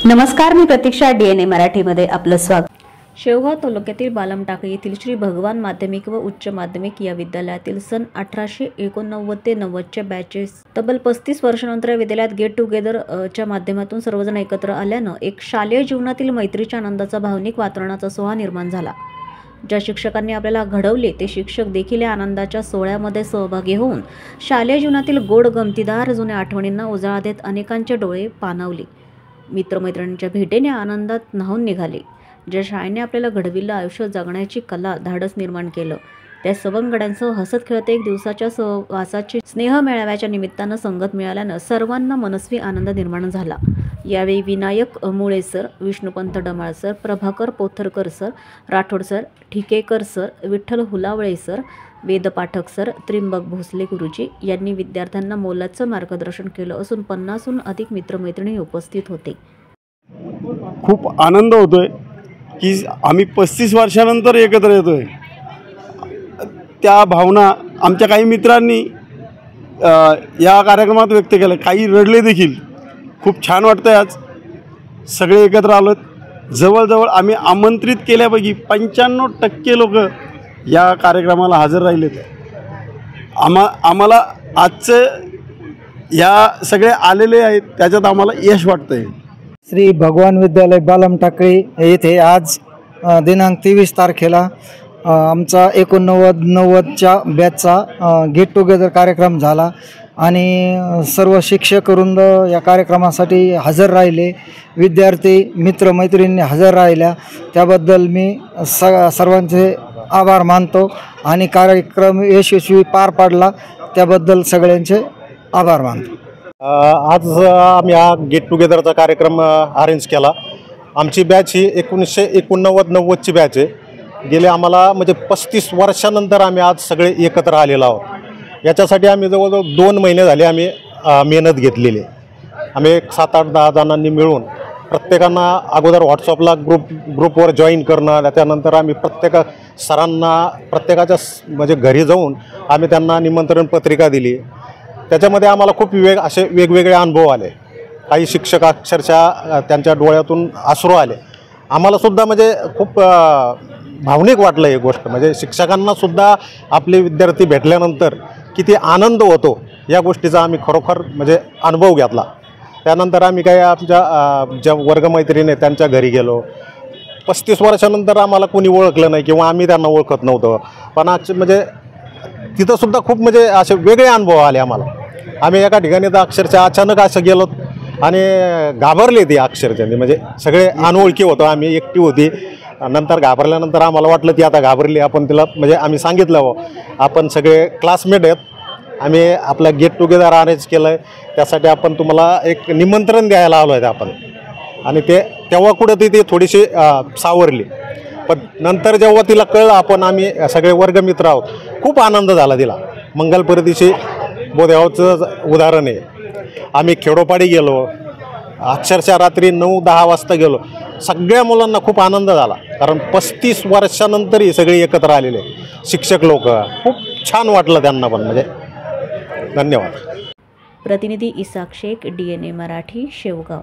नमस्कार, मी प्रतीक्षा. DNA मराठीमध्ये आपलं स्वागत. शेवगाव तालुक्यातील बालमटाकळी येथील श्री भगवान माध्यमिक व उच्च माध्यमिक या विद्यालयातील सन 1889 ते 90च्या बॅचेस तब्बल 35 वर्षानंतर या विद्यालयात गेट टुगेदर च्या माध्यमातून सर्वजण एकत्र आल्यानं एक शालेय जीवनातील मैत्रीच्या आनंदाचा भावनिक वातावरणाचा सोहळा निर्माण झाला. ज्या शिक्षकांनी आपल्याला घडवले ते शिक्षक देखील या आनंदाच्या सोहळ्यामध्ये सहभागी होऊन शालेय जीवनातील गोड गमतीदार जुन्या आठवणींना उजाळा देत अनेकांचे डोळे पाणावले. मित्रमैत्रिणींच्या भेटीने आनंदात न्हाऊन निघाले. ज्या शाळेने आपल्याला घडविलं, आयुष्य जगण्याची कला धाडस निर्माण केलं, त्या सवंगड्यांसह हसत खेळत एक दिवसाच्या सहवासाची स्नेह मेळाव्याच्या निमित्तानं संगत मिळाल्यानं सर्वांना मनस्वी आनंद निर्माण झाला. यावेळी Vinayak Mule sir, Vishnupant Damal sir, Prabhakar Potharkar sir, Rathod sir, Thikekar sir, Vitthal Hulawale sir, Ved Pathak sir, Trimbak Bhosale गुरुजी यांनी विद्यार्थ्यांना मोलाचं मार्गदर्शन केलं असून 50हून अधिक मित्रमैत्रिणी उपस्थित होते. खूप आनंद होतोय की आम्ही 35 वर्षानंतर एकत्र येतोय. त्या भावना आमच्या काही मित्रांनी या कार्यक्रमात व्यक्त केल्या, काही रडले देखील. खूप छान वाटतंय. आज सगळे एकत्र आलोत. जवळजवळ आम्ही आमंत्रित केल्यापैकी 95% लोक या कार्यक्रमाला हजर राहिलेत. आम्हाला आजचं या सगळे आलेले आहेत त्याच्यात आम्हाला यश वाटतंय. श्री भगवान विद्यालय बालमटाकळी येथे आज दिनांक 23 तारखेला आमचा 89-90च्या बॅचचा गेट टुगेदर कार्यक्रम झाला आणि सर्व शिक्षकवृंद या कार्यक्रमासाठी हजर राहिले. विद्यार्थी मित्रमैत्रिणींनी हजर राहिल्या त्याबद्दल मी सर्वांचे आभार मानतो आणि कार्यक्रम यशस्वी पार पाडला त्याबद्दल सगळ्यांचे आभार मानतो. आज आम्ही हा गेट टुगेदरचा कार्यक्रम अरेंज केला. आमची बॅच ही 1989-90ची बॅच आहे. गेले आम्हाला म्हणजे 35 वर्षानंतर आम्ही आज सगळे एकत्र आलेलो आहोत. याच्यासाठी आम्ही जवळजवळ 2 महिने झाले आम्ही मेहनत घेतलेली. आम्ही 7-8-10 जणांनी मिळून प्रत्येकांना अगोदर व्हॉट्सअपला ग्रुपवर जॉईन करणं, त्याच्यानंतर आम्ही प्रत्येक सरांना प्रत्येकाच्या म्हणजे घरी जाऊन आम्ही त्यांना निमंत्रण पत्रिका दिली. त्याच्यामध्ये आम्हाला खूप असे वेगवेगळे अनुभव आले. काही शिक्षक अक्षरशः त्यांच्या डोळ्यातून अश्रू आले. आम्हालासुद्धा म्हणजे खूप भावनिक वाटलं ही गोष्ट. म्हणजे शिक्षकांनासुद्धा आपले विद्यार्थी भेटल्यानंतर किती आनंद होतो या गोष्टीचा आम्ही खरोखर म्हणजे अनुभव घेतला. त्यानंतर आम्ही काही आमच्या ज्या वर्गमैत्रिणी त्यांच्या घरी गेलो. 35 वर्षानंतर आम्हाला कोणी ओळखलं नाही किंवा आम्ही त्यांना ओळखत नव्हतं, पण म्हणजे तिथंसुद्धा खूप म्हणजे असे वेगळे अनुभव आले आम्हाला. आम्ही एका ठिकाणी तर अक्षरशः अचानक असं गेलो आणि घाबरले ती अक्षरशः. म्हणजे सगळे अनोळखी होतो आम्ही, एकटी होती. नंतर घाबरल्यानंतर आम्हाला वाटलं ती आता घाबरली. आपण तिला म्हणजे आम्ही सांगितलं आपण सगळे क्लासमेट आहेत, आम्ही आपला गेट टुगेदर अरेंज केलं आहे, त्यासाठी आपण तुम्हाला एक निमंत्रण द्यायला आलो आहे आपण. आणि तेव्हा कुठं ती थोडीशी सावरली. पण नंतर जेव्हा तिला कळलं आपण आम्ही सगळे वर्गमित्र आहोत, खूप आनंद झाला तिला. मंगलपर्दीशी बोधेगावचं उदाहरण आहे. आम्ही खेडोपाडी गेलो, अक्षरशः रात्री 9-10 वाजता गेलो. सगळ्या मुलांना खूप आनंद झाला, कारण 35 वर्षानंतरही सगळे एकत्र आलेले शिक्षक लोक. खूप छान वाटलं त्यांना पण. म्हणजे धन्यवाद. प्रतिनिधी इसाक शेख, DNA मराठी, शेवगाव.